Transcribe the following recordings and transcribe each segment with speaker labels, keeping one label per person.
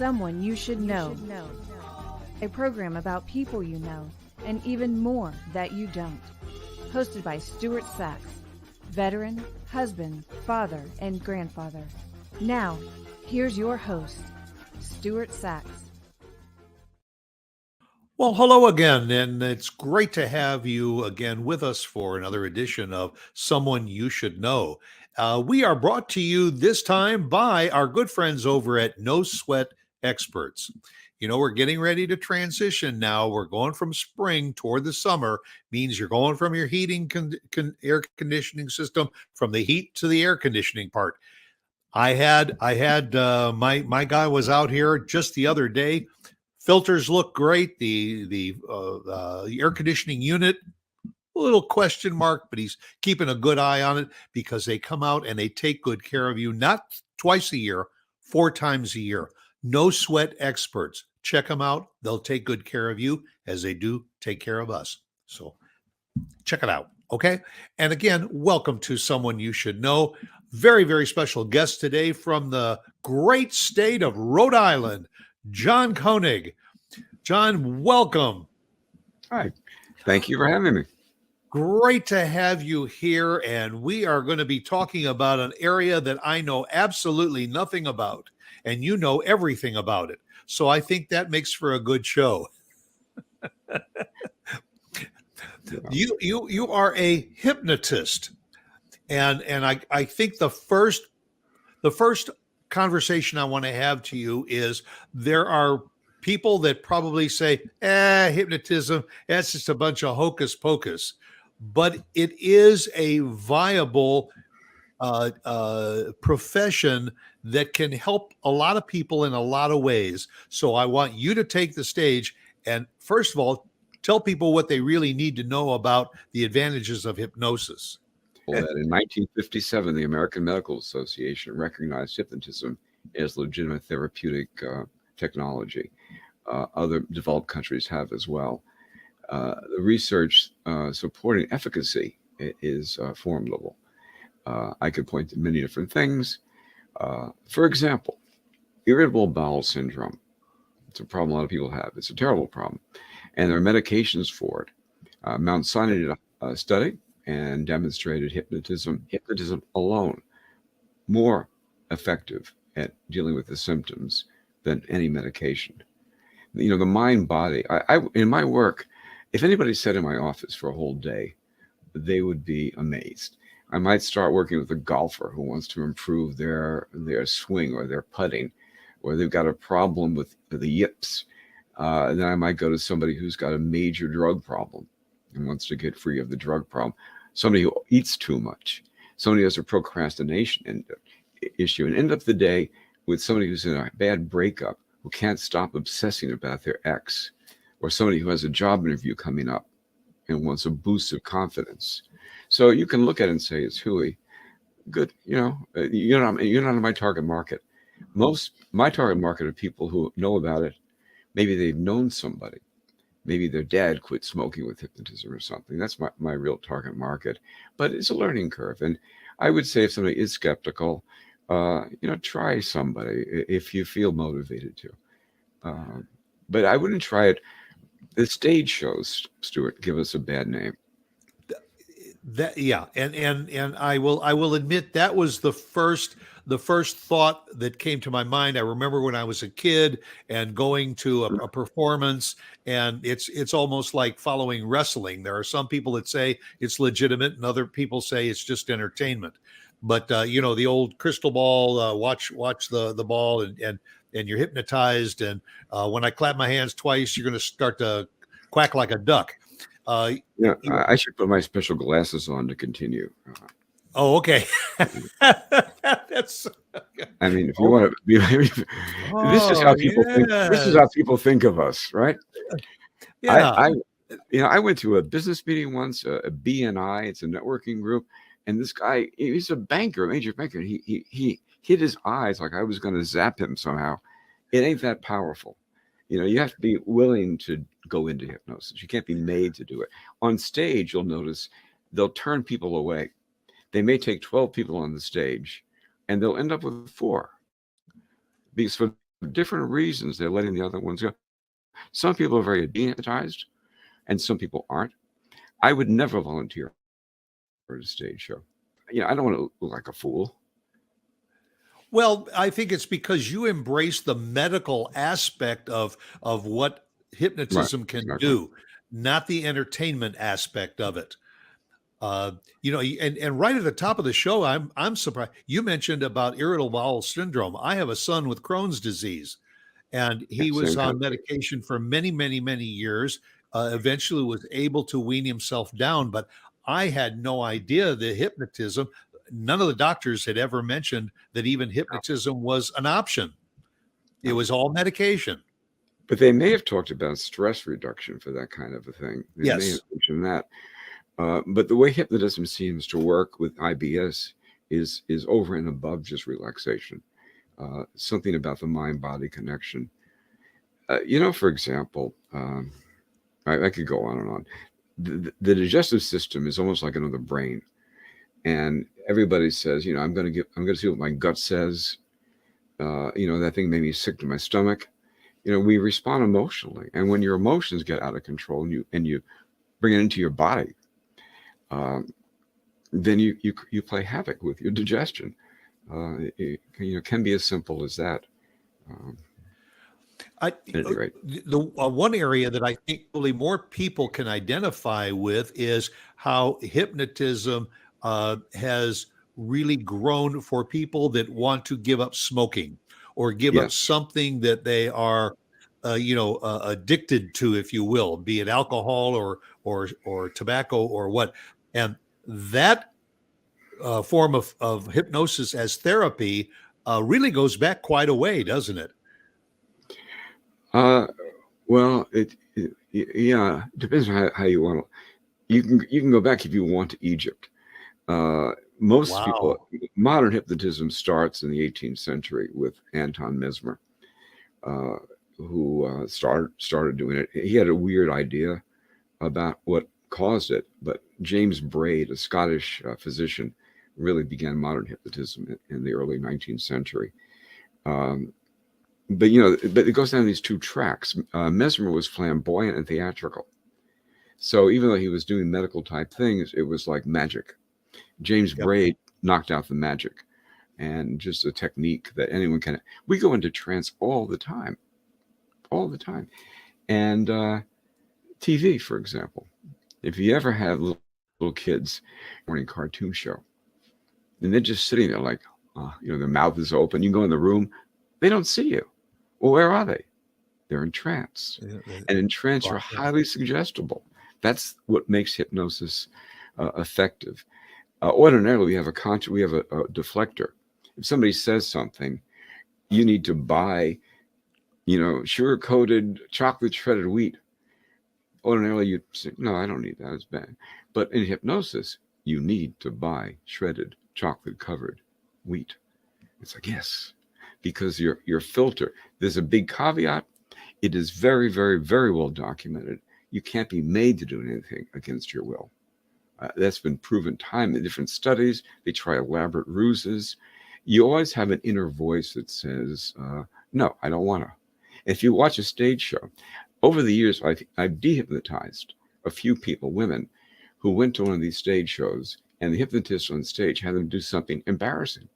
Speaker 1: Someone You Should Know. A program about people you know and even more that you don't. Hosted by Stuart Sax, veteran, husband, father, and grandfather. Now, here's your host, Stuart Sax.
Speaker 2: Well, hello again, and it's great to have you again with us for another edition of Someone You Should Know. We are brought to you this time by our good friends over at No Sweat Experts. You know, we're getting ready to transition now. We're going from spring toward the summer, means you're going from your heating air conditioning system, from the heat to the air conditioning part. My guy was out here just the other day. Filters look great. The air conditioning unit, a little question mark, but he's keeping a good eye on it because they come out and they take good care of you, not twice a year, 4 times a year. No Sweat Experts. Check them out. They'll take good care of you as they do take care of us. So check it out. Okay. And again, welcome to Someone You Should Know. Very, very special guest today from the great state of Rhode Island, John Koenig. John, welcome.
Speaker 3: Hi. Thank you for having me.
Speaker 2: Great to have you here. And we are going to be talking about an area that I know absolutely nothing about, and you know everything about it. So I think that makes for a good show. You are a hypnotist. And I think the first conversation I want to have to you is there are people that probably say, hypnotism, that's just a bunch of hocus pocus. But it is a viable profession that can help a lot of people in a lot of ways. So I want you to take the stage and, first of all, tell people what they really need to know about the advantages of hypnosis.
Speaker 3: Well, that in 1957, the American Medical Association recognized hypnotism as legitimate therapeutic technology. Other developed countries have as well. The research supporting efficacy is formidable. I could point to many different things. For example, irritable bowel syndrome. It's a problem a lot of people have. It's a terrible problem. And there are medications for it. Mount Sinai did a study and demonstrated hypnotism alone, more effective at dealing with the symptoms than any medication. You know, the mind body, I in my work, if anybody sat in my office for a whole day, they would be amazed. I might start working with a golfer who wants to improve their swing or their putting, or they've got a problem with the yips. Then I might go to somebody who's got a major drug problem and wants to get free of the drug problem. Somebody who eats too much, somebody who has a procrastination issue, and end up the day with somebody who's in a bad breakup who can't stop obsessing about their ex, or somebody who has a job interview coming up and wants a boost of confidence. So you can look at it and say it's hooey. Good, you're not in my target market. My target market are people who know about it. Maybe they've known somebody. Maybe their dad quit smoking with hypnotism or something. That's my real target market. But it's a learning curve. And I would say if somebody is skeptical, try somebody if you feel motivated to. But I wouldn't try it. The stage shows, Stuart, give us a bad name.
Speaker 2: And I will admit that was the first thought that came to my mind. I remember when I was a kid and going to a performance, and it's almost like following wrestling. There are some people that say it's legitimate, and other people say it's just entertainment. But the old crystal ball, watch the ball, and you're hypnotized. And when I clap my hands twice, you're going to start to quack like a duck.
Speaker 3: I should put my special glasses on to continue.
Speaker 2: Oh, okay.
Speaker 3: That's. I mean, if you want to be, this is how people think. This is how people think of us, right?
Speaker 2: Yeah.
Speaker 3: I went to a business meeting once, a BNI. It's a networking group, and this guy, he's a banker, a major banker. He hid his eyes like I was going to zap him somehow. It ain't that powerful. You have to be willing to go into hypnosis. You can't be made to do it. On stage, you'll notice they'll turn people away. They may take 12 people on the stage, and they'll end up with 4. Because for different reasons they're letting the other ones go. Some people are very dehypnotized, and some people aren't. I would never volunteer for a stage show. I don't want to look like a fool.
Speaker 2: Well, I think it's because you embrace the medical aspect of what
Speaker 3: Right,
Speaker 2: hypnotism can
Speaker 3: exactly.
Speaker 2: do, not the entertainment aspect of it. And right at the top of the show, I'm surprised you mentioned about irritable bowel syndrome. I have a son with Crohn's disease, and
Speaker 3: Yeah,
Speaker 2: he was
Speaker 3: same kind
Speaker 2: on
Speaker 3: of thing.
Speaker 2: medication for many, many, many years. Eventually, was able to wean himself down, but I had no idea the hypnotism. None of the doctors had ever mentioned that even hypnotism was an option. It
Speaker 3: No.
Speaker 2: was all medication.
Speaker 3: But they may have talked about stress reduction for that kind of a thing. They may have
Speaker 2: Yes.
Speaker 3: mentioned that. But the way hypnotism seems to work with IBS is over and above just relaxation. Something about the mind-body connection. For example, I could go on and on. The digestive system is almost like another brain, and everybody says, I'm going to see what my gut says. That thing made me sick to my stomach. We respond emotionally, and when your emotions get out of control, and you bring it into your body, then you play havoc with your digestion. It can be as simple as that. Um,
Speaker 2: I,
Speaker 3: at any rate,
Speaker 2: the one area that I think really more people can identify with is how hypnotism has really grown for people that want to give up smoking or give up
Speaker 3: yes.
Speaker 2: something that they are, addicted to, if you will, be it alcohol or tobacco or what. And that form of hypnosis as therapy really goes back quite a way, doesn't it?
Speaker 3: Uh, well, yeah, depends on how you want to. You can go back if you want to Egypt. Most people,
Speaker 2: Wow.
Speaker 3: modern hypnotism starts in the 18th century with Anton Mesmer, uh, who started doing it. He had a weird idea about what caused it, but James Braid, a Scottish physician, really began modern hypnotism in the early 19th century. Um, but it goes down these two tracks. Mesmer was flamboyant and theatrical, so even though he was doing medical type things, it was like magic. James
Speaker 2: Yep.
Speaker 3: Braid knocked out the magic, and just a technique that anyone can. We go into trance all the time, and TV, for example. If you ever have little kids morning cartoon show, and they're just sitting there like, their mouth is open. You go in the room, they don't see you. Well, where are they? They're in trance,
Speaker 2: Yeah,
Speaker 3: and in trance, you're
Speaker 2: yeah.
Speaker 3: highly suggestible. That's what makes hypnosis effective. Ordinarily, we have a deflector. If somebody says something, you need to buy, sugar-coated chocolate shredded wheat. Ordinarily, you'd say, no, I don't need that. It's bad. But in hypnosis, you need to buy shredded chocolate-covered wheat. It's like, yes, because your filter. There's a big caveat. It is very, very, very well documented. You can't be made to do anything against your will. That's been proven time in different studies. They try elaborate ruses. You always have an inner voice that says, no, I don't want to. If you watch a stage show, over the years, I've dehypnotized a few people, women, who went to one of these stage shows, and the hypnotist on stage had them do something embarrassing.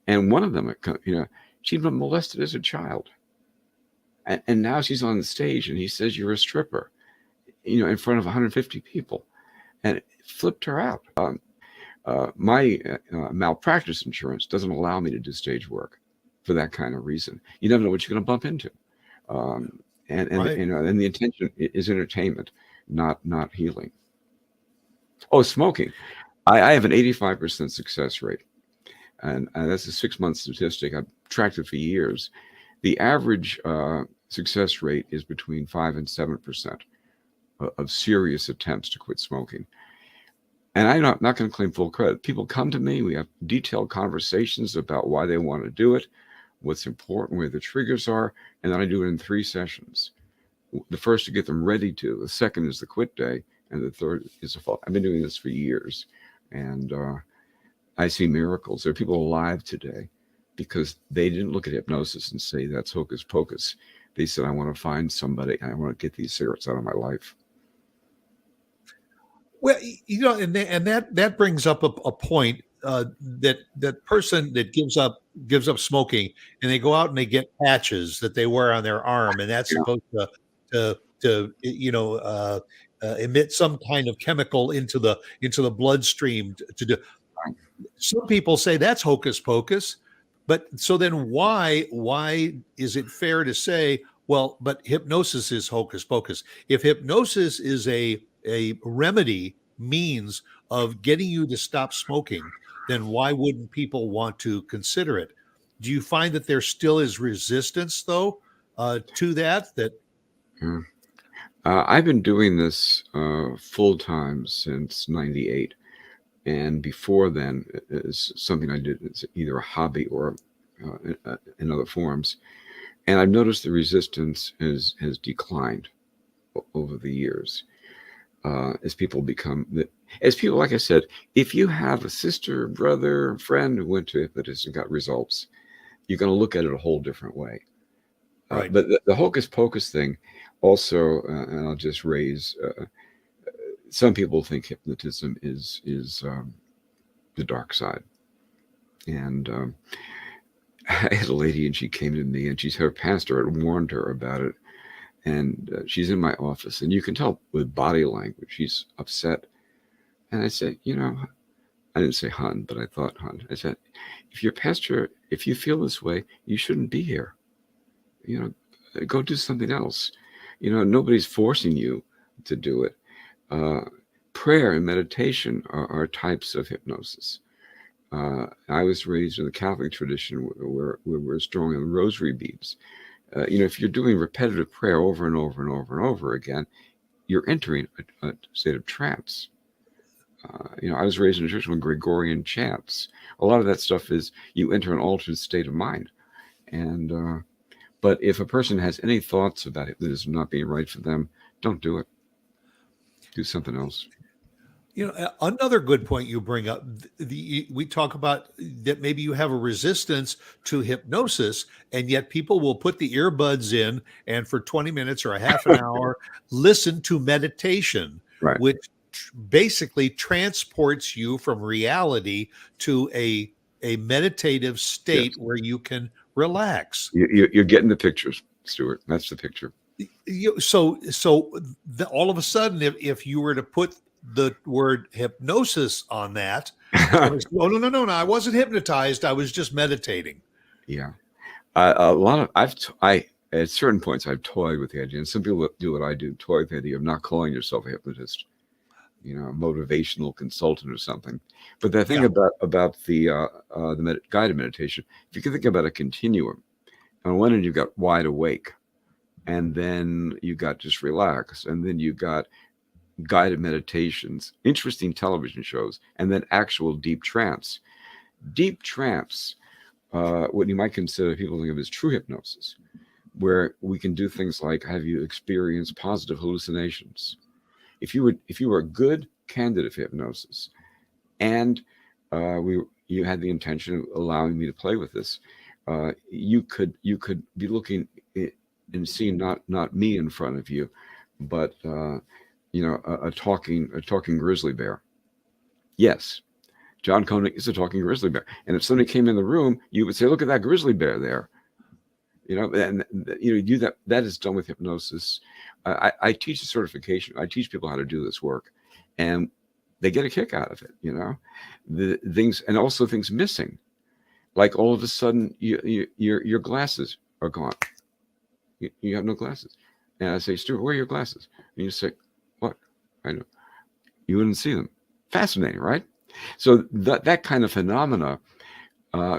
Speaker 3: And one of them, she'd been molested as a child. And now she's on the stage, and he says, you're a stripper, in front of 150 people. And it flipped her out. My malpractice insurance doesn't allow me to do stage work for that kind of reason. You never know what you're going to bump into. And
Speaker 2: Right.
Speaker 3: and the intention is entertainment, not healing. Oh, smoking. I have an 85% success rate, and that's a 6-month statistic. I've tracked it for years. The average success rate is between 5 and 7% of serious attempts to quit smoking. And I'm not going to claim full credit. People come to me. We have detailed conversations about why they want to do it, what's important, where the triggers are, and then I do it in 3 sessions. The first to get them ready to, the second is the quit day, and the third is the fall. I've been doing this for years, and I see miracles. There are people alive today because they didn't look at hypnosis and say that's hocus pocus. They said, I want to find somebody and I want to get these cigarettes out of my life.
Speaker 2: Well, and that brings up a point, that person that gives up smoking, and they go out and they get patches that they wear on their arm, and that's
Speaker 3: Yeah.
Speaker 2: supposed to emit some kind of chemical into the bloodstream to do. Some people say that's hocus pocus, but so then why is it fair to say, well, but hypnosis is hocus pocus? If hypnosis is a remedy means of getting you to stop smoking, then why wouldn't people want to consider it? Do you find that there still is resistance, though, to that?
Speaker 3: Yeah. I've been doing this full time since '98, and before then, it's something I did as either a hobby or in other forms. And I've noticed the resistance has declined over the years as people like I said, if you have a sister, brother, friend who went to hypnotist and got results, you're going to look at it a whole different way.
Speaker 2: Right.
Speaker 3: But the hocus pocus thing also, and I'll just raise, some people think hypnotism is the dark side. And I had a lady, and she came to me, and her pastor had warned her about it. And she's in my office, and you can tell with body language she's upset. And I said, I didn't say hun, but I thought hun. I said, if your pastor, if you feel this way, you shouldn't be here. Go do something else. Nobody's forcing you to do it. Prayer and meditation are types of hypnosis. I was raised in the Catholic tradition where we're strong on rosary beads. If you're doing repetitive prayer over and over and over and over again, you're entering a state of trance. I was raised in a church with Gregorian chants. A lot of that stuff is you enter an altered state of mind. And but if a person has any thoughts about it that is not being right for them, don't do it. Do something else.
Speaker 2: Another good point you bring up, we talk about that maybe you have a resistance to hypnosis, and yet people will put the earbuds in and for 20 minutes or a half an hour, listen to meditation,
Speaker 3: Right.
Speaker 2: which basically transports you from reality to a meditative state
Speaker 3: Yes.
Speaker 2: where you can relax.
Speaker 3: You're getting the pictures, Stuart. That's the picture.
Speaker 2: All of a sudden, if you were to put the word hypnosis on that, oh no, I wasn't hypnotized, I was just meditating.
Speaker 3: Yeah. A lot of at certain points I've toyed with the idea, and some people do what I do, toy with the idea of not calling yourself a hypnotist, a motivational consultant or something. But the thing about the guided meditation, if you can think about a continuum, on one end you've got wide awake, and then you got just relax, and then you got guided meditations, interesting television shows, and then actual deep trance. Deep trance, what you might consider people think of as true hypnosis, where we can do things like have you experience positive hallucinations. If you were a good candidate for hypnosis, and you had the intention of allowing me to play with this, you could be looking and seeing not me in front of you, but a talking grizzly bear. Yes, John Koenig is a talking grizzly bear. And if somebody came in the room, you would say, "Look at that grizzly bear there." And you do that. That is done with hypnosis. I teach a certification. I teach people how to do this work, and they get a kick out of it. The things, and also things missing, like all of a sudden your glasses are gone. You have no glasses, and I say, "Stuart, where are your glasses?" And you say, "What?" I know. You wouldn't see them. Fascinating, right? So that kind of phenomena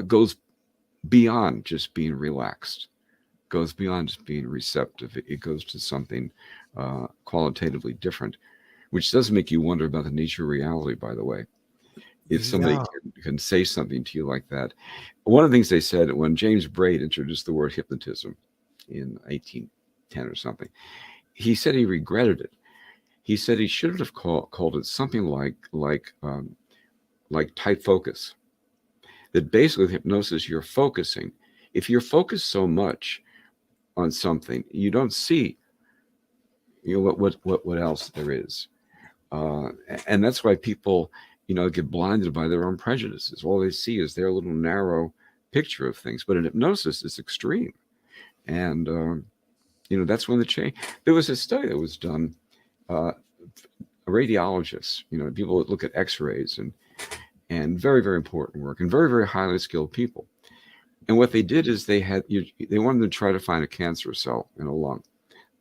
Speaker 3: goes beyond just being relaxed, goes beyond just being receptive. It goes to something qualitatively different, which does make you wonder about the nature of reality, by the way. If somebody can say something to you like that. One of the things they said when James Braid introduced the word hypnotism in 1810 or something, he said he regretted it. He said he should have called it something like tight focus. that basically with hypnosis, you're focusing. If you're focused so much on something, you don't see, what else there is. And that's why people, get blinded by their own prejudices. All they see is their little narrow picture of things. But in hypnosis, it's extreme. And, that's when the change. There was a study that was done, a radiologist, people that look at x-rays and very, very important work and very, very highly skilled people. And what they did is they wanted to try to find a cancer cell in a lung.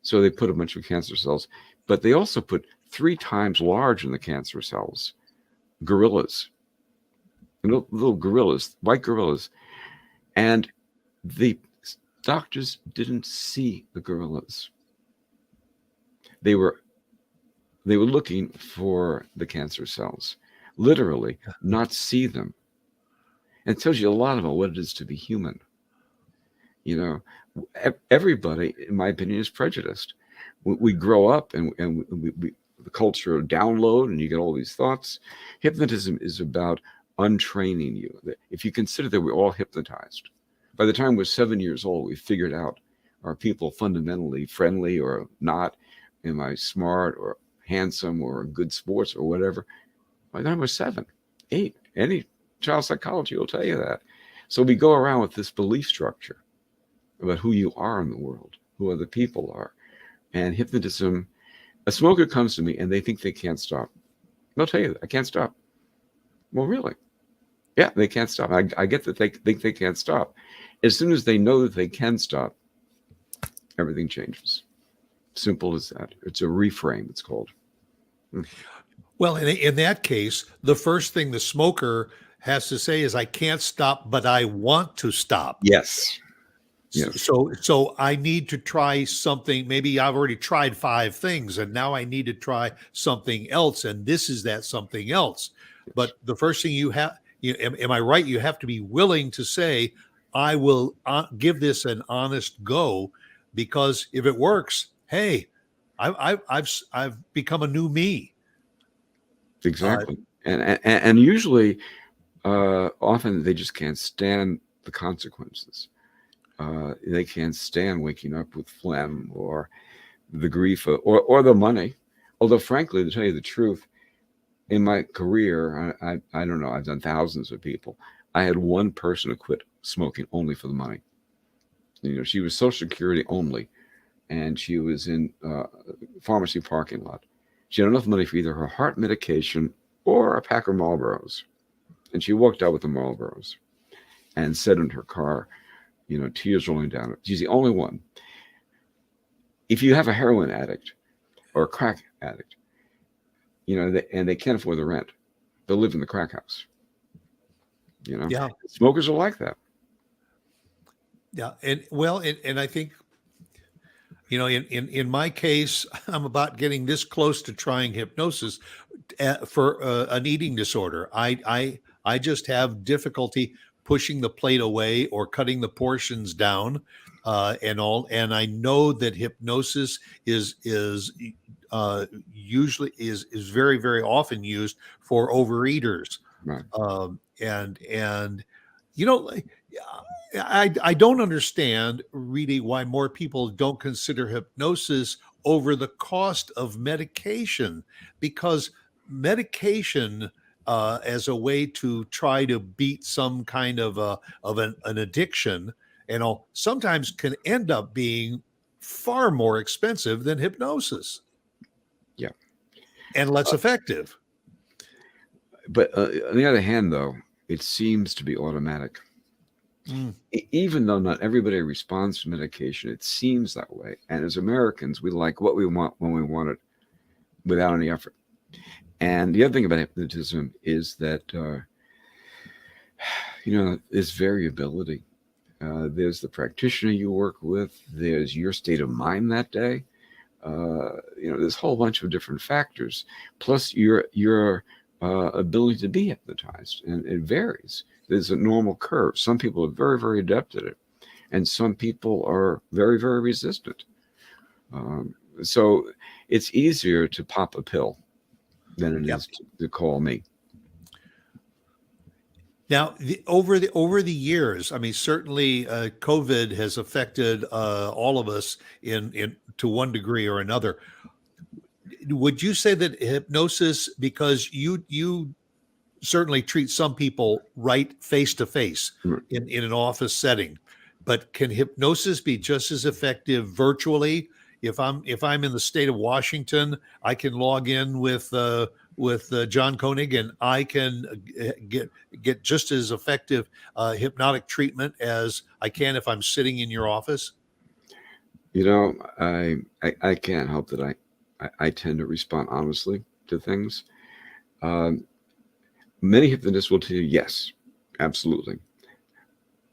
Speaker 3: So they put a bunch of cancer cells, but they also put 3 times larger than the cancer cells, gorillas, little gorillas, white gorillas. And the doctors didn't see the gorillas. They were looking for the cancer cells, literally not see them. And it tells you a lot about what it is to be human. Everybody, in my opinion, is prejudiced. We grow up and we the culture of download, and you get all these thoughts. Hypnotism is about untraining you. If you consider that we're all hypnotized, by the time we're 7 years old, we figured out, are people fundamentally friendly or not? Am I smart or handsome or good sports or whatever? By the time we're 7, 8, any child psychology will tell you that. So we go around with this belief structure about who you are in the world, who other people are. And hypnotism, a smoker comes to me and they think they can't stop. They'll tell you that, I can't stop. Well, really? Yeah, they can't stop. I get that they think they can't stop. As soon as they know that they can stop, everything changes. Simple as that. It's a reframe, it's called.
Speaker 2: Well, in that case, the first thing the smoker has to say is, I can't stop, but I want to stop.
Speaker 3: Yes. Yes.
Speaker 2: So I need to try something. Maybe I've already tried 5 things and now I need to try something else. And this is that something else.
Speaker 3: Yes.
Speaker 2: But the first thing you have, am I right? You have to be willing to say, I will give this an honest go, because if it works, hey, I've become a new me.
Speaker 3: Exactly. And usually, often they just can't stand the consequences. They can't stand waking up with phlegm or the grief or the money. Although, frankly, to tell you the truth, in my career, I don't know, I've done thousands of people. I had one person who quit smoking only for the money. She was Social Security only, and she was in pharmacy parking lot. She had enough money for either her heart medication or a pack of Marlboros. And she walked out with the Marlboros and said in her car, tears rolling down it. She's the only one. If you have a heroin addict or a crack addict, and they can't afford the rent, they'll live in the crack house.
Speaker 2: Yeah.
Speaker 3: Smokers are like that.
Speaker 2: Yeah. And I think, in my case, I'm about getting this close to trying hypnosis for an eating disorder. I just have difficulty pushing the plate away or cutting the portions down, and all. And I know that hypnosis is usually is very, very often used for overeaters.
Speaker 3: Right.
Speaker 2: And I don't understand really why more people don't consider hypnosis over the cost of medication, because medication, as a way to try to beat some kind of an addiction, sometimes can end up being far more expensive than hypnosis.
Speaker 3: Yeah.
Speaker 2: And less effective.
Speaker 3: But on the other hand, though, it seems to be automatic. Even though not everybody responds to medication, it seems that way. And as Americans, we like what we want when we want it without any effort. And the other thing about hypnotism is that, there's variability. There's the practitioner you work with. There's your state of mind that day. There's a whole bunch of different factors. Plus your ability to be hypnotized, and it varies. There's a normal curve. Some people are very, very adept at it, and some people are very, very resistant. So it's easier to pop a pill than it is to call me.
Speaker 2: Now, over the years, I mean, certainly COVID has affected all of us in to one degree or another. Would you say that hypnosis, because you certainly treat some people right face to face
Speaker 3: Mm.
Speaker 2: in an office setting, but can hypnosis be just as effective virtually? If I'm in the state of Washington, I can log in with John Koenig, and I can get just as effective hypnotic treatment as I can if I'm sitting in your office.
Speaker 3: You know, I can't help that I tend to respond honestly to things. Um, Many hypnotists will tell you, yes, absolutely.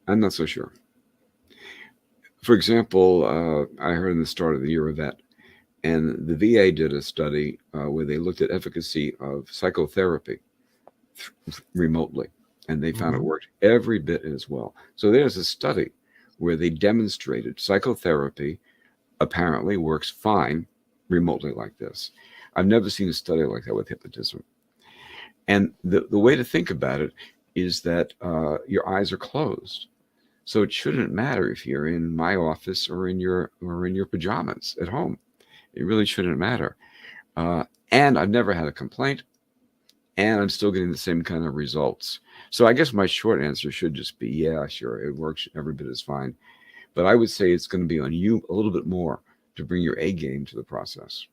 Speaker 3: I'm not so sure. For example, I heard in the start of the year of that, and the VA did a study where they looked at efficacy of psychotherapy remotely, and they found it
Speaker 2: Mhm.
Speaker 3: worked every bit as well. So there's a study where they demonstrated psychotherapy apparently works fine remotely like this. I've never seen a study like that with hypnotism. And the way to think about it is that your eyes are closed. So it shouldn't matter if you're in my office or in your pajamas at home. It really shouldn't matter. And I've never had a complaint, and I'm still getting the same kind of results. So I guess my short answer should just be, yeah, sure, it works every bit as fine. But I would say it's going to be on you a little bit more to bring your A game to the process.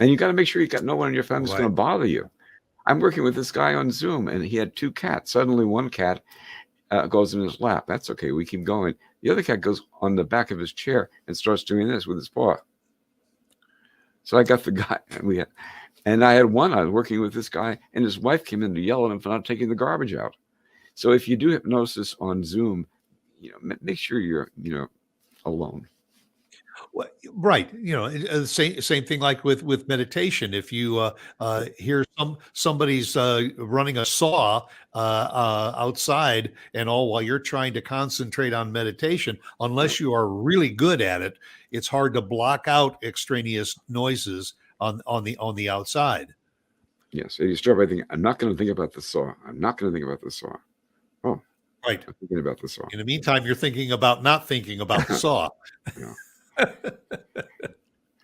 Speaker 3: And you got to make sure you got no one in your family that's
Speaker 2: Right.
Speaker 3: going to bother you. I'm working with this guy on Zoom, and he had two cats. Suddenly, one cat goes in his lap. That's okay. We keep going. The other cat goes on the back of his chair and starts doing this with his paw. So I got the guy, and I was working with this guy, and his wife came in to yell at him for not taking the garbage out. So if you do hypnosis on Zoom, make sure you're alone.
Speaker 2: Well, right. Same thing like with meditation. If you hear somebody's running a saw outside and all while you're trying to concentrate on meditation, unless you are really good at it, it's hard to block out extraneous noises on the outside.
Speaker 3: Yes. So you start by thinking, I'm not going to think about the saw. I'm not going to think about the saw. Oh,
Speaker 2: Right.
Speaker 3: I'm thinking about the saw.
Speaker 2: In the meantime, you're thinking about not thinking about the saw.
Speaker 3: Yeah.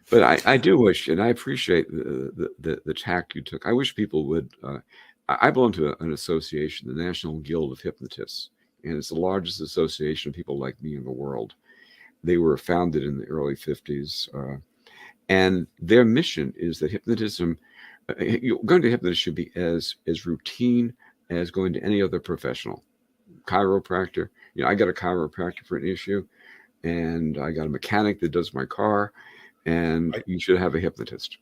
Speaker 3: But I do wish, and I appreciate the tack you took. I wish people would. I belong to an association, the National Guild of Hypnotists, and it's the largest association of people like me in the world. They were founded in the early 50s, and their mission is that hypnotism, going to a hypnotist should be as routine as going to any other professional. Chiropractor, I got a chiropractor for an issue, and I got a mechanic that does my car, and
Speaker 2: Right.
Speaker 3: you should have a hypnotist.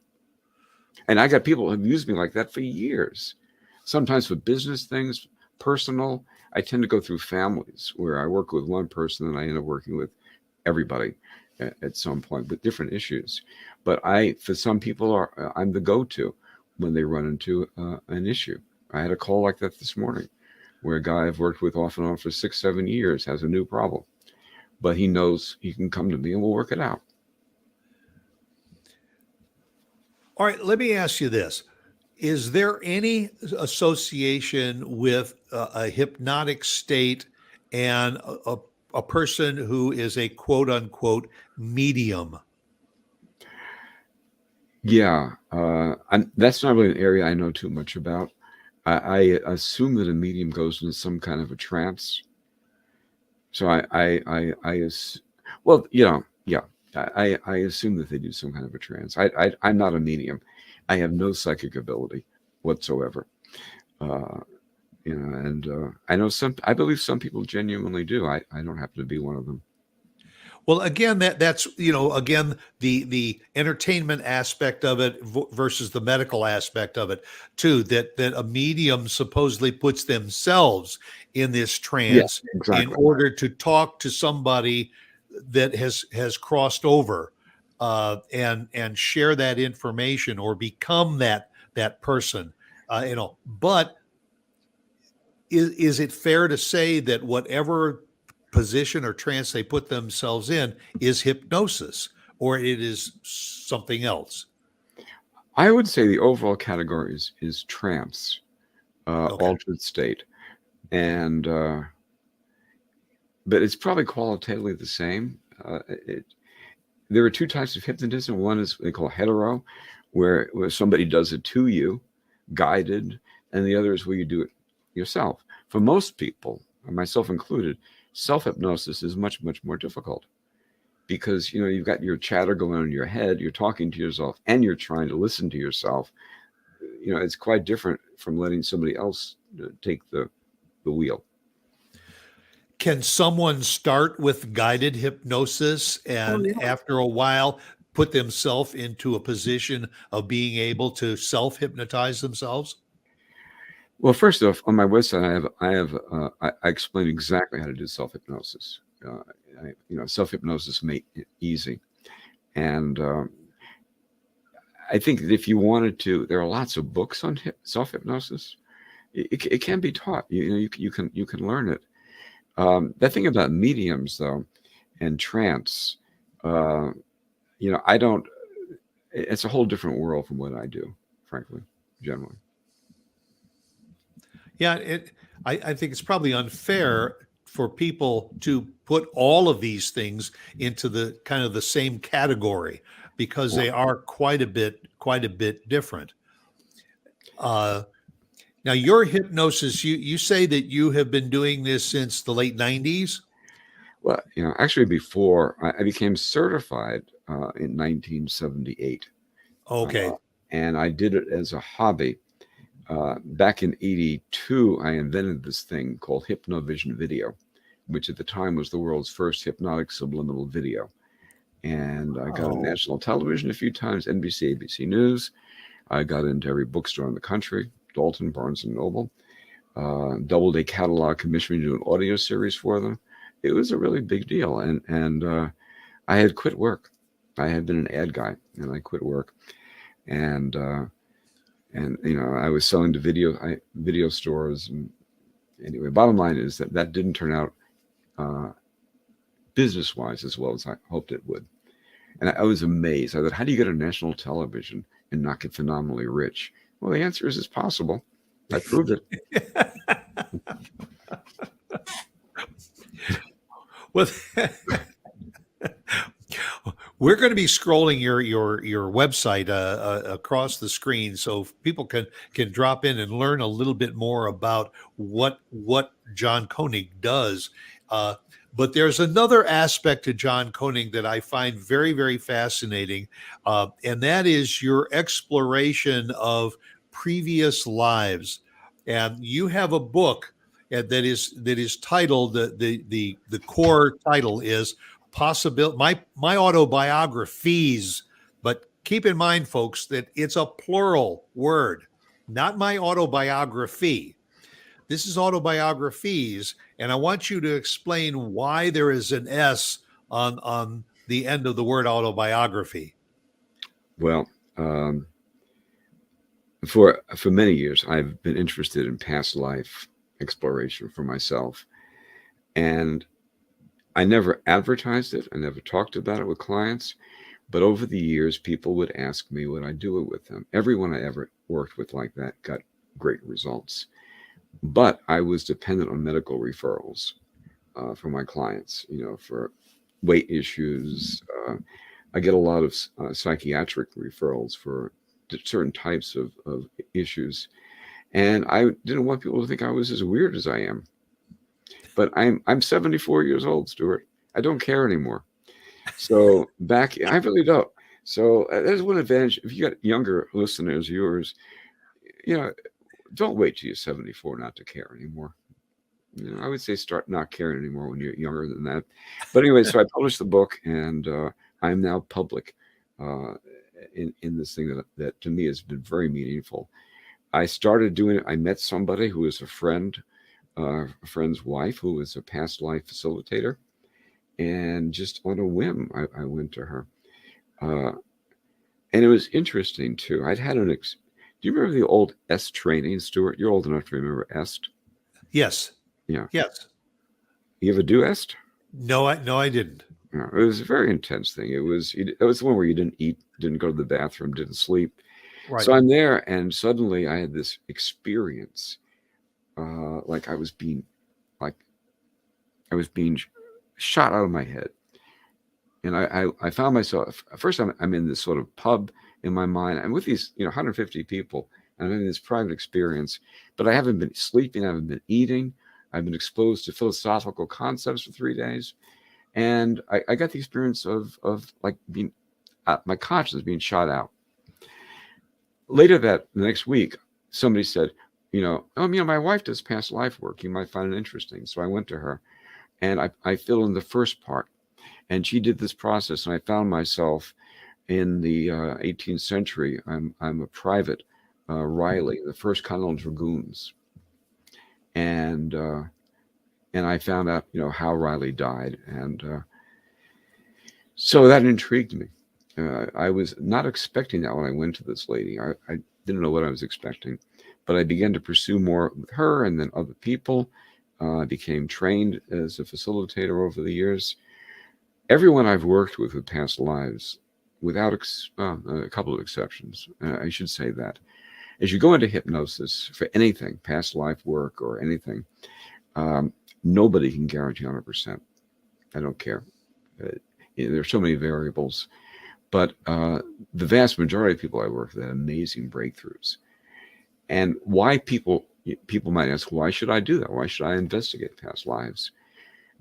Speaker 3: And I got people who've used me like that for years, sometimes for business things, personal. I tend to go through families where I work with one person and I end up working with everybody at some point with different issues. But for some people, I'm the go-to when they run into an issue. I had a call like that this morning where a guy I've worked with off and on for 6-7 years has a new problem, but he knows he can come to me and we'll work it out.
Speaker 2: All right, let me ask you this. Is there any association with a hypnotic state and a person who is a quote unquote medium?
Speaker 3: Yeah, that's not really an area I know too much about. I assume that a medium goes into some kind of a trance. So well, yeah, I assume that they do some kind of a trance. I'm not a medium. I have no psychic ability whatsoever. Uh, and I believe some people genuinely do. I don't happen to be one of them.
Speaker 2: Well, again, that's again the entertainment aspect of it versus the medical aspect of it too. That a medium supposedly puts themselves in this
Speaker 3: Yeah,
Speaker 2: trance in
Speaker 3: exactly.
Speaker 2: order to talk to somebody that has crossed over and share that information or become that person. But is it fair to say that whatever position or trance they put themselves in is hypnosis, or it is something else?
Speaker 3: I would say the overall category is trance,
Speaker 2: Okay.
Speaker 3: altered state. And but it's probably qualitatively the same. There are two types of hypnotism. One is they call hetero, where somebody does it to you, guided, and the other is where you do it yourself. For most people, myself included, self-hypnosis is much, much more difficult because you've got your chatter going on in your head, you're talking to yourself, and you're trying to listen to yourself. It's quite different from letting somebody else take the wheel.
Speaker 2: Can someone start with guided hypnosis and after a while put themselves into a position of being able to self-hypnotize themselves?
Speaker 3: Well, first off, on my website, I explain exactly how to do self-hypnosis. Self-hypnosis made it easy. And I think that if you wanted to, there are lots of books on self-hypnosis. It can be taught. You can learn it. That thing about mediums, though, and trance, I don't. It's a whole different world from what I do, frankly, generally.
Speaker 2: Yeah, I think it's probably unfair for people to put all of these things into the kind of the same category because they are quite a bit different. Now, your hypnosis, you say that you have been doing this since the late 90s?
Speaker 3: Well, actually, before I became certified in 1978.
Speaker 2: Okay.
Speaker 3: And I did it as a hobby. Back in '82, I invented this thing called Hypnovision Video, which at the time was the world's first hypnotic subliminal video. And I got on national television a few times, NBC, ABC News. I got into every bookstore in the country, Dalton, Barnes & Noble. Doubleday Catalog commissioned me to do an audio series for them. It was a really big deal. And I had quit work. I had been an ad guy, and I quit work. And I was selling to video stores. And anyway, bottom line is that didn't turn out business-wise as well as I hoped it would. And I was amazed. I thought, how do you get on national television and not get phenomenally rich? Well, the answer is it's possible. I proved it.
Speaker 2: Well, we're going to be scrolling your website across the screen, so people can drop in and learn a little bit more about what John Koenig does. But there's another aspect to John Koenig that I find very, very fascinating, and that is your exploration of previous lives. And you have a book that is titled, the core title is my autobiographies. But keep in mind, folks, that it's a plural word, not my autobiography. This is autobiographies, and I want you to explain why there is an S on the end of the word autobiography.
Speaker 3: Well, for many years, I've been interested in past life exploration for myself, and I never advertised it. I never talked about it with clients, but over the years, people would ask me would I do it with them. Everyone I ever worked with like that got great results. But I was dependent on medical referrals for my clients, for weight issues. I get a lot of psychiatric referrals for certain types of issues. And I didn't want people to think I was as weird as I am. But I'm 74 years old, Stuart. I don't care anymore. So I really don't. So there's one advantage. If you got younger listeners, viewers, don't wait till you're 74 not to care anymore. I would say start not caring anymore when you're younger than that. But anyway, so I published the book, and I'm now public in this thing that to me has been very meaningful. I started doing it. I met somebody who was a friend's wife who was a past life facilitator. And just on a whim, I went to her. And it was interesting, too. I'd had do you remember the old EST training, Stuart? You're old enough to remember EST.
Speaker 2: Yes.
Speaker 3: Yeah.
Speaker 2: Yes.
Speaker 3: You ever do EST?
Speaker 2: No, I didn't.
Speaker 3: No, it was a very intense thing. It was the one where you didn't eat, didn't go to the bathroom, didn't sleep.
Speaker 2: Right.
Speaker 3: So I'm there, and suddenly I had this experience, like I was being like I was being shot out of my head. And I found myself, first I'm in this sort of pub in my mind. I'm with these, 150 people, and I'm having this private experience, but I haven't been sleeping, I haven't been eating. I've been exposed to philosophical concepts for 3 days. And I got the experience of like being, my conscience being shot out. Later the next week, somebody said, my wife does past life work. You might find it interesting. So I went to her, and I filled in the first part. And she did this process, and I found myself in the 18th century. I'm a private Riley, the first Continental Dragoons, and I found out how Riley died, and so that intrigued me. I was not expecting that when I went to this lady. I didn't know what I was expecting, but I began to pursue more with her, and then other people. I became trained as a facilitator over the years. Everyone I've worked with past lives, without a couple of exceptions, I should say that, as you go into hypnosis for anything, past life work or anything, nobody can guarantee 100%. I don't care. There are so many variables, but the vast majority of people I work with had amazing breakthroughs. And why people might ask, why should I do that? Why should I investigate past lives?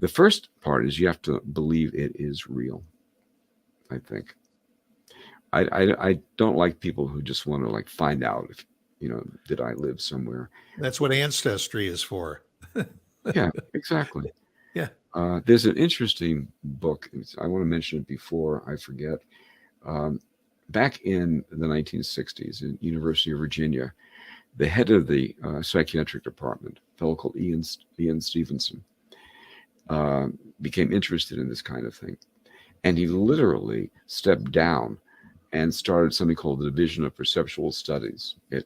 Speaker 3: The first part is you have to believe it is real, I think. I don't like people who just want to find out if, did I live somewhere?
Speaker 2: That's what ancestry is for.
Speaker 3: Yeah, exactly.
Speaker 2: Yeah.
Speaker 3: There's an interesting book. I want to mention it before I forget. Back in the 1960s in University of Virginia, the head of the psychiatric department, a fellow called Ian Stevenson, became interested in this kind of thing. And he literally stepped down and started something called the Division of Perceptual Studies at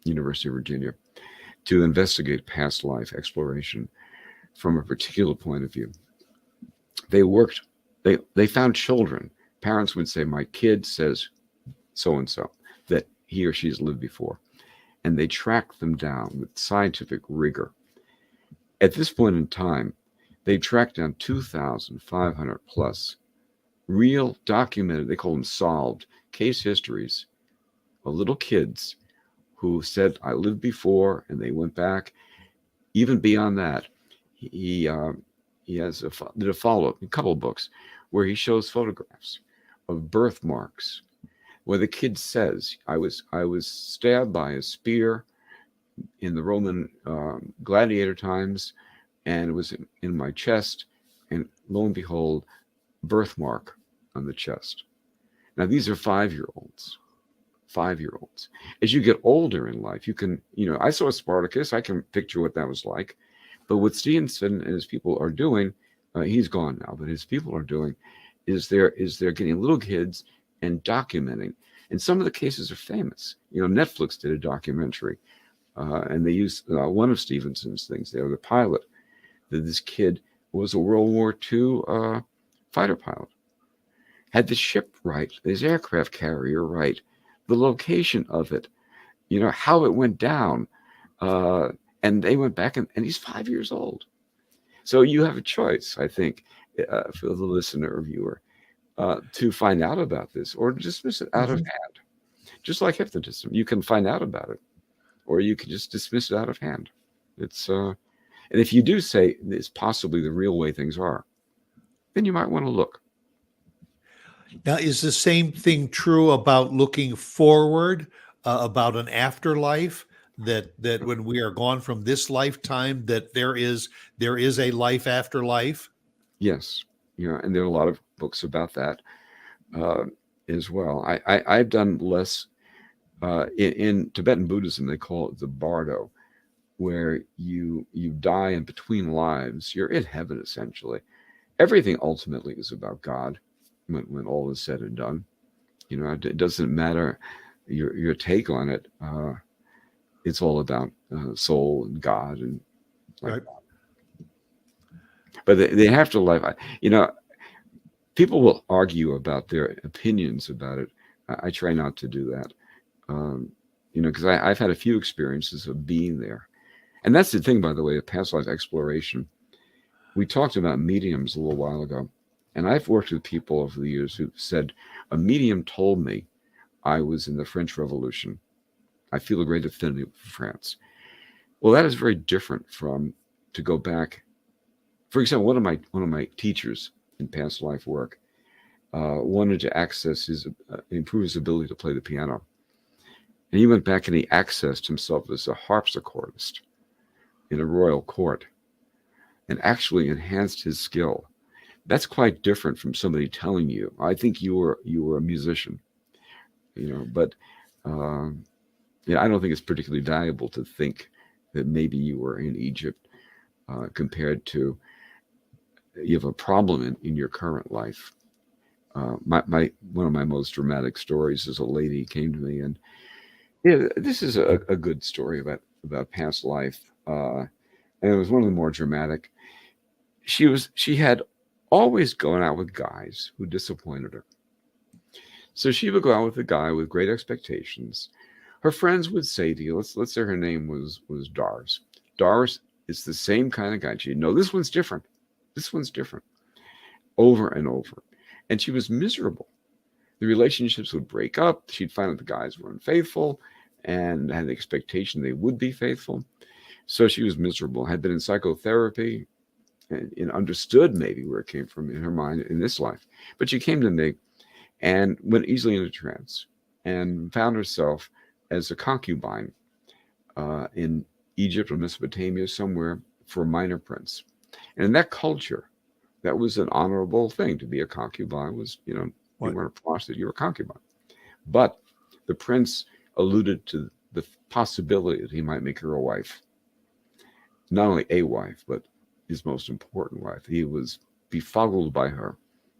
Speaker 3: University of Virginia to investigate past life exploration from a particular point of view. They found children. Parents would say, my kid says so-and-so, that he or she's lived before. And they tracked them down with scientific rigor. At this point in time, they tracked down 2,500 plus real documented, they call them solved, case histories of little kids who said, I lived before, and they went back. Even beyond that, he did a follow-up, a couple of books, where he shows photographs of birthmarks, where the kid says, I was stabbed by a spear in the Roman gladiator times, and it was in my chest, and lo and behold, birthmark on the chest. Now, these are 5-year-olds. 5-year-olds. As you get older in life, you can, I saw Spartacus, I can picture what that was like. But what Stevenson and his people are doing, he's gone now, but his people are doing, is they're getting little kids and documenting. And some of the cases are famous. Netflix did a documentary, and they used one of Stevenson's things there, the pilot, that this kid was a World War II fighter pilot. Had the ship right, his aircraft carrier right, the location of it, how it went down. And they went back, and he's 5 years old. So you have a choice, I think, for the listener or viewer, to find out about this or dismiss it out of hand. Just like hypnotism, you can find out about it, or you can just dismiss it out of hand. It's and if you do say it's possibly the real way things are, then you might want to look.
Speaker 2: Now, is the same thing true about looking forward, about an afterlife? That when we are gone from this lifetime, that there is a life after life?
Speaker 3: Yes, and there are a lot of books about that as well. I've done less in Tibetan Buddhism. They call it the bardo, where you die in between lives. You're in heaven essentially. Everything ultimately is about God when all is said and done. It doesn't matter your take on it. It's all about soul and God and
Speaker 2: right.
Speaker 3: But they have to live. People will argue about their opinions about it. I try not to do that. because I've had a few experiences of being there. And that's the thing, by the way, of past life exploration. We talked about mediums a little while ago, and I've worked with people over the years who said, a medium told me I was in the French Revolution. I feel a great affinity for France. Well, that is very different from to go back. For example, one of my teachers in past life work wanted to improve his ability to play the piano. And he went back and he accessed himself as a harpsichordist in a royal court and actually enhanced his skill. That's quite different from somebody telling you, I think you were a musician, but I don't think it's particularly valuable to think that maybe you were in Egypt compared to you have a problem in your current life. One of my most dramatic stories is a lady came to me, and this is a good story about past life, and it was one of the more dramatic. She had always gone out with guys who disappointed her. So she would go out with a guy with great expectations. Her friends would say to you, let's say her name was Doris. Doris is the same kind of guy. She'd know this one's different. This one's different. Over and over. And she was miserable. The relationships would break up. She'd find out the guys were unfaithful and had the expectation they would be faithful. So she was miserable, had been in psychotherapy and understood maybe where it came from in her mind in this life. But she came to me and went easily into trance and found herself as a concubine in Egypt or Mesopotamia somewhere for a minor prince. And in that culture, that was an honorable thing. To be a concubine was, you weren't a prostitute, you were a concubine. But the prince alluded to the possibility that he might make her a wife. Not only a wife, but his most important wife. He was befuddled by her,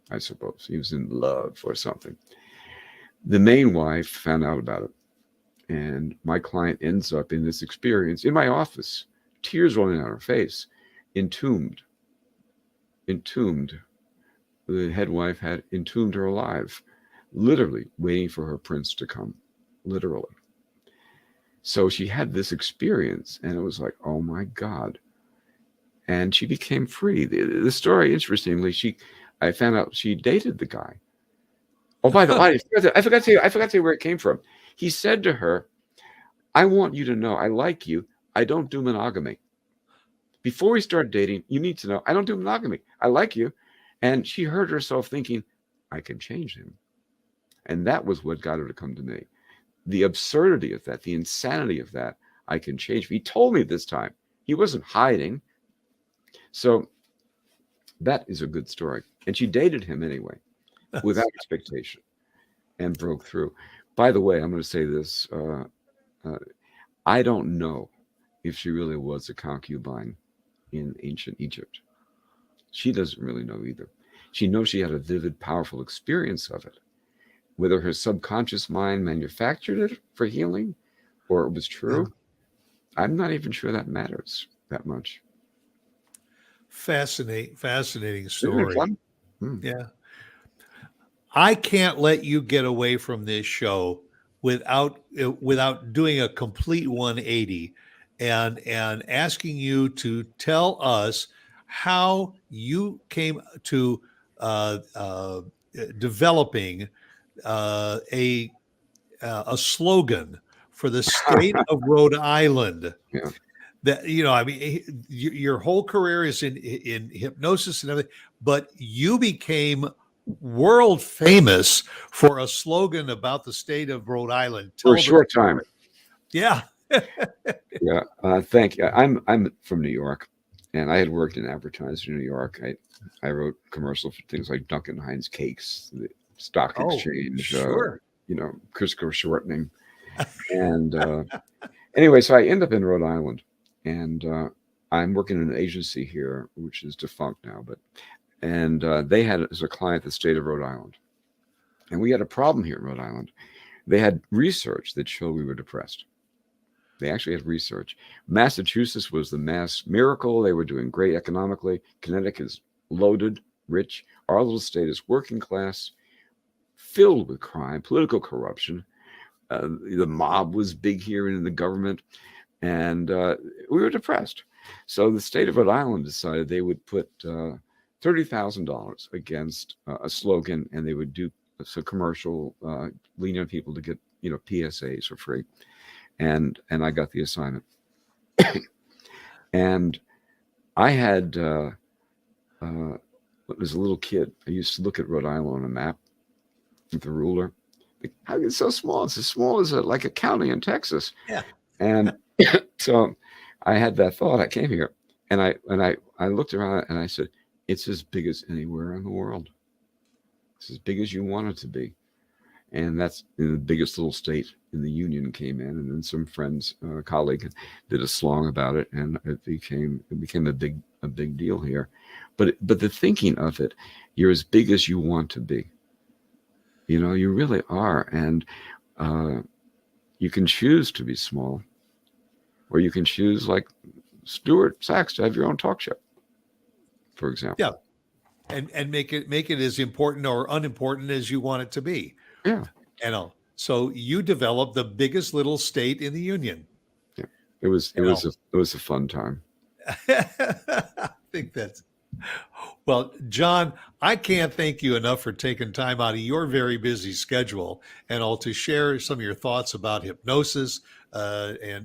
Speaker 3: I suppose. He was in love or something. The main wife found out about it. And my client ends up in this experience in my office, tears rolling down her face, entombed. The head wife had entombed her alive, literally waiting for her prince to come, literally. So she had this experience, and it was like, oh my God. And she became free. The story, interestingly, I found out she dated the guy. Oh, by the way, I forgot to tell you where it came from. He said to her, I want you to know I like you. I don't do monogamy. Before we start dating, you need to know I don't do monogamy. I like you. And she heard herself thinking, I can change him. And that was what got her to come to me. The absurdity of that, the insanity of that, I can change. He told me this time. He wasn't hiding. So that is a good story. And she dated him anyway, without expectation, and broke through. By the way, I'm going to say this. I don't know if she really was a concubine in ancient Egypt. She doesn't really know either. She knows she had a vivid, powerful experience of it. Whether her subconscious mind manufactured it for healing or it was true, I'm not even sure that matters that much.
Speaker 2: Fascinating story.
Speaker 3: Yeah.
Speaker 2: I can't let you get away from this show without doing a complete 180 and asking you to tell us how you came to developing a slogan for the state of Rhode Island.
Speaker 3: Yeah.
Speaker 2: That your whole career is in hypnosis and everything, but you became world famous for a slogan about the state of Rhode Island.
Speaker 3: For a short time.
Speaker 2: Yeah.
Speaker 3: Yeah. Thank you. I'm from New York, and I had worked in advertising in New York. I wrote commercials for things like Duncan Hines Cakes, the stock exchange,
Speaker 2: sure.
Speaker 3: Crisco shortening. And anyway, so I end up in Rhode Island, and I'm working in an agency here, which is defunct now, and they had as a client the state of Rhode Island. And we had a problem here in Rhode Island. They had research that showed we were depressed. They actually had research. Massachusetts was the mass miracle. They were doing great economically. Connecticut is loaded, rich. Our little state is working class, filled with crime, political corruption. The mob was big here in the government, and we were depressed. So the state of Rhode Island decided they would put $30,000 against a slogan, and they would do a commercial lean on people to get PSAs for free, and I got the assignment. And I had as a little kid, I used to look at Rhode Island on a map with a ruler. How it's so small? It's as small as like a county in Texas.
Speaker 2: Yeah.
Speaker 3: And so I had that thought. I came here, and I looked around and I said, it's as big as anywhere in the world. It's as big as you want it to be. And that's the biggest little state in the Union came in, and then some friends, a colleague, did a song about it, and it became a big deal here. But the thinking of it, you're as big as you want to be. You really are, and you can choose to be small, or you can choose, like Stuart Sax, to have your own talk show, for example.
Speaker 2: Yeah, and make it as important or unimportant as you want it to be.
Speaker 3: Yeah.
Speaker 2: So you developed the biggest little state in the Union.
Speaker 3: Yeah. It was a fun time.
Speaker 2: I think that's well, John, I can't thank you enough for taking time out of your very busy schedule and all to share some of your thoughts about hypnosis and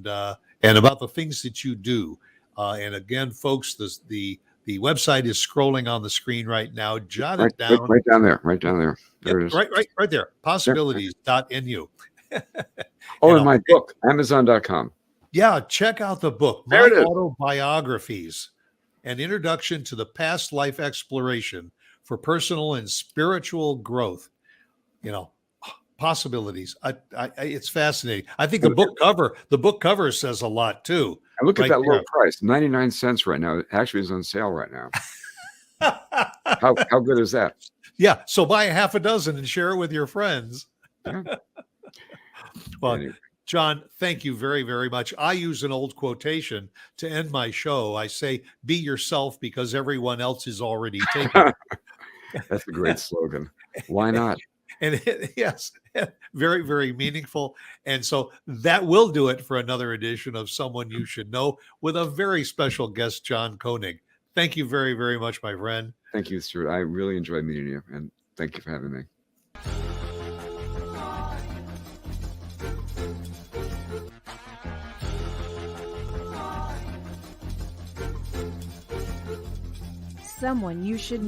Speaker 2: about the things that you do. And again, folks, the website is scrolling on the screen right now. Jot it down.
Speaker 3: Right down there. Right down there. There it is.
Speaker 2: Right there. Possibilities.nu.
Speaker 3: And my book, Amazon.com.
Speaker 2: Yeah, check out the book, My Autobiographies, An Introduction to the Past Life Exploration for Personal and Spiritual Growth. Possibilities. It's fascinating. I think the book cover says a lot too.
Speaker 3: And look at that low price, 99 cents right now. It actually is on sale right now. How good is that?
Speaker 2: Yeah. So buy a half a dozen and share it with your friends.
Speaker 3: Yeah.
Speaker 2: Well,
Speaker 3: Anyway.
Speaker 2: John, thank you very, very much. I use an old quotation to end my show. I say, be yourself because everyone else is already taken.
Speaker 3: That's a great slogan. Why not?
Speaker 2: And yes, very, very meaningful. And so that will do it for another edition of Someone You Should Know with a very special guest, John Koenig. Thank you very, very much, my friend.
Speaker 3: Thank you, Stuart. I really enjoyed meeting you, and thank you for having me.
Speaker 1: Someone You Should